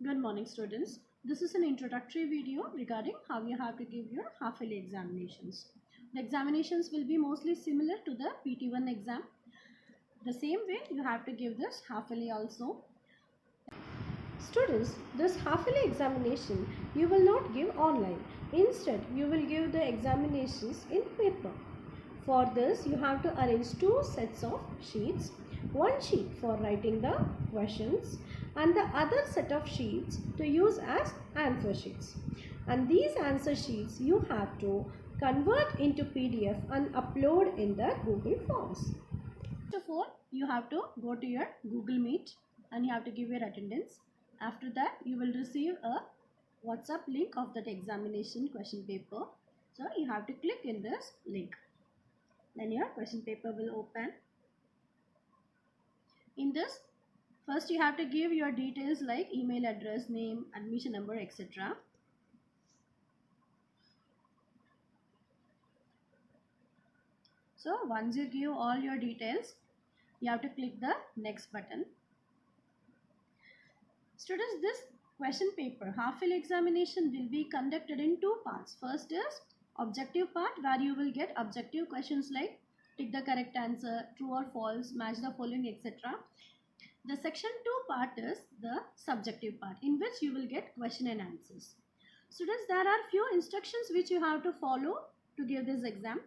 Good morning, students. This is an introductory video regarding how you have to give your half-yearly examinations. The examinations will be mostly similar to the PT1 exam. The same way you have to give this half-yearly also. Students, this half-yearly examination you will not give online. Instead, you will give the examinations in paper. For this, you have to arrange two sets of sheets. One sheet for writing the questions and the other set of sheets to use as answer sheets. And these answer sheets you have to convert into PDF and upload in the Google Forms. First of all, you have to go to your Google Meet and you have to give your attendance. After that, you will receive a WhatsApp link of that examination question paper. So, you have to click in this link. Then your question paper will open. In this, first you have to give your details like email address, name, admission number, etc. So once you give all your details, you have to click the next button. Students, this question paper half-yearly examination will be conducted in two parts. First is objective part, where you will get objective questions like tick the correct answer, true or false, match the following, etc. The section 2 part is the subjective part, in which you will get question and answers. Students, there are few instructions which you have to follow to give this exam.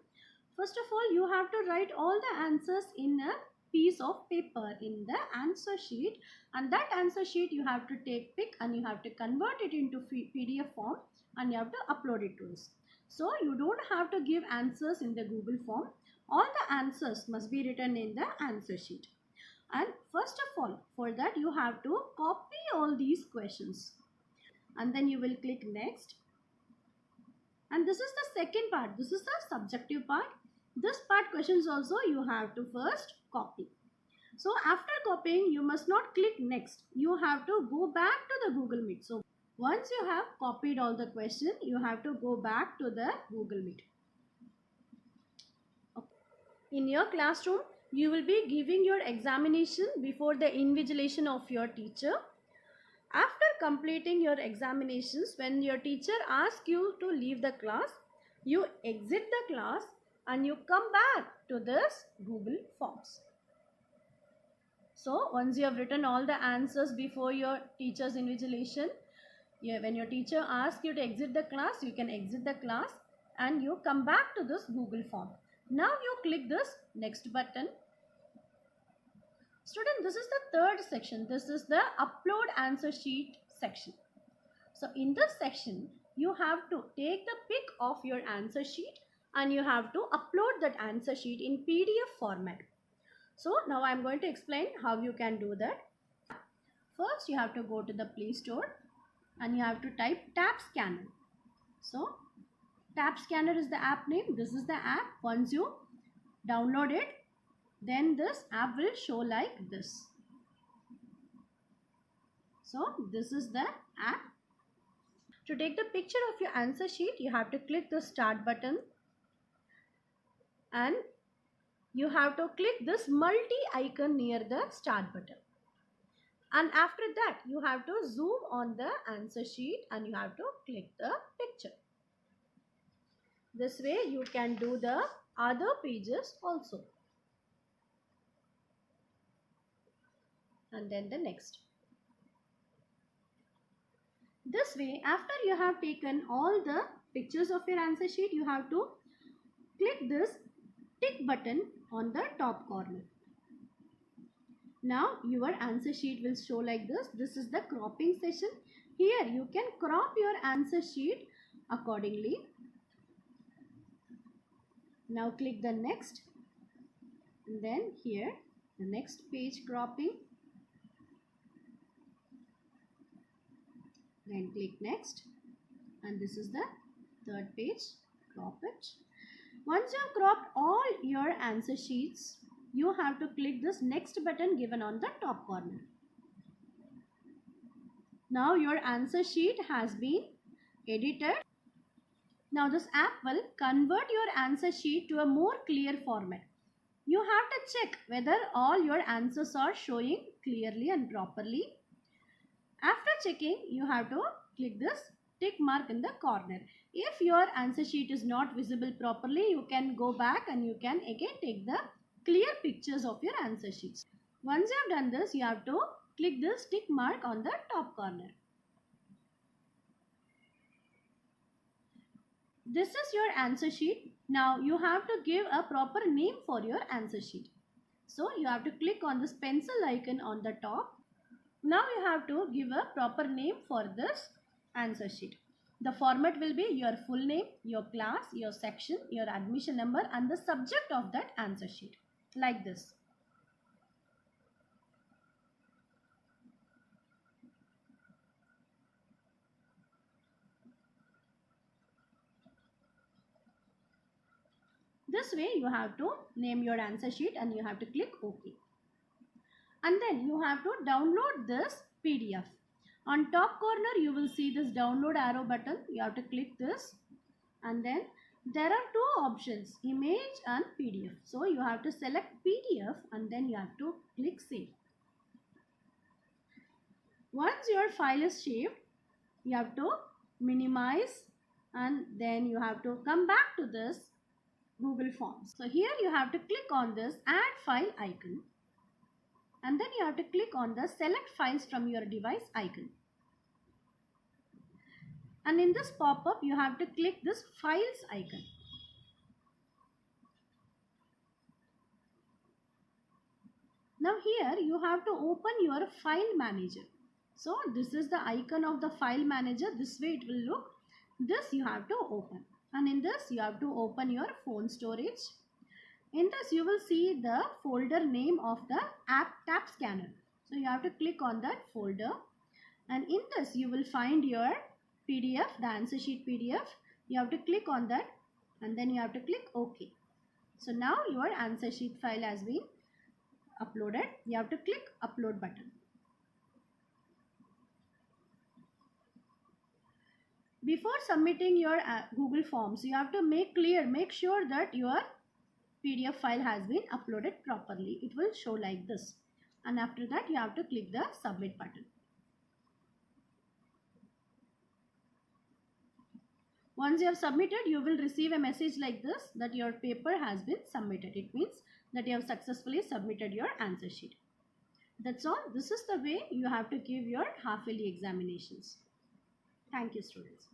First of all, you have to write all the answers in a piece of paper in the answer sheet, and that answer sheet you have to take pic and you have to convert it into PDF form and you have to upload it to us. So you don't have to give answers in the Google form. All the answers must be written in the answer sheet. And first of all, for that you have to copy all these questions and then you will click next. And this is the second part. This is the subjective part. This part questions also you have to first copy. So after copying, you must not click next. You have to go back to the Google Meet. So once you have copied all the question, you have to go back to the Google Meet. Okay. In your classroom, you will be giving your examination before the invigilation of your teacher. After completing your examinations, when your teacher asks you to leave the class, you exit the class and you come back to this Google Forms. So once you have written all the answers before your teacher's invigilation, when your teacher asks you to exit the class, you can exit the class and you come back to this Google form. Now you click this next button. Student, this is the third section. This is the upload answer sheet section. So in this section, you have to take the pic of your answer sheet and you have to upload that answer sheet in PDF format. So now I am going to explain how you can do that. First, you have to go to the Play Store and you have to type Tab Scanner. So Tab Scanner is the app name. This is the app. Once you download it, then this app will show like this. So this is the app. To take the picture of your answer sheet, you have to click the start button and you have to click this multi icon near the start button. And after that, you have to zoom on the answer sheet and you have to click the picture. This way you can do the other pages also. And then the next. This way, after you have taken all the pictures of your answer sheet, you have to click this tick button on the top corner. Now your answer sheet will show like this. This is the cropping session. Here you can crop your answer sheet accordingly. Now click the next and then here the next page cropping. Then click next and this is the third page, crop it. Once you have cropped all your answer sheets, you have to click this next button given on the top corner. Now your answer sheet has been edited. Now this app will convert your answer sheet to a more clear format. You have to check whether all your answers are showing clearly and properly. After checking, you have to click this tick mark in the corner. If your answer sheet is not visible properly, you can go back and you can again take the clear pictures of your answer sheets. Once you have done this, you have to click this tick mark on the top corner. This is your answer sheet. Now you have to give a proper name for your answer sheet. So you have to click on this pencil icon on the top. Now you have to give a proper name for this answer sheet. The format will be your full name, your class, your section, your admission number and the subject of that answer sheet, like this. This way you have to name your answer sheet and you have to click OK. And then you have to download this PDF. On top corner you will see this download arrow button. You have to click this, and then there are two options, image and PDF. So you have to select PDF and then you have to click save. Once your file is saved, you have to minimize and then you have to come back to this Google Forms. So here you have to click on this add file icon, and then you have to click on the select files from your device icon. And in this pop-up, you have to click this files icon. Now here you have to open your file manager. So this is the icon of the file manager. This way it will look. This you have to open. And in this you have to open your phone storage. In this you will see the folder name of the app tap scanner. So you have to click on that folder, and in this you will find your PDF, the answer sheet PDF. You have to click on that and then you have to click OK. So now your answer sheet file has been uploaded. You have to click upload button. Before submitting your Google Forms, you have to make sure that your PDF file has been uploaded properly. It will show like this, and after that you have to click the submit button. Once you have submitted, you will receive a message like this that your paper has been submitted. It means that you have successfully submitted your answer sheet. That's all. This is the way you have to give your half-yearly examinations. Thank you, students.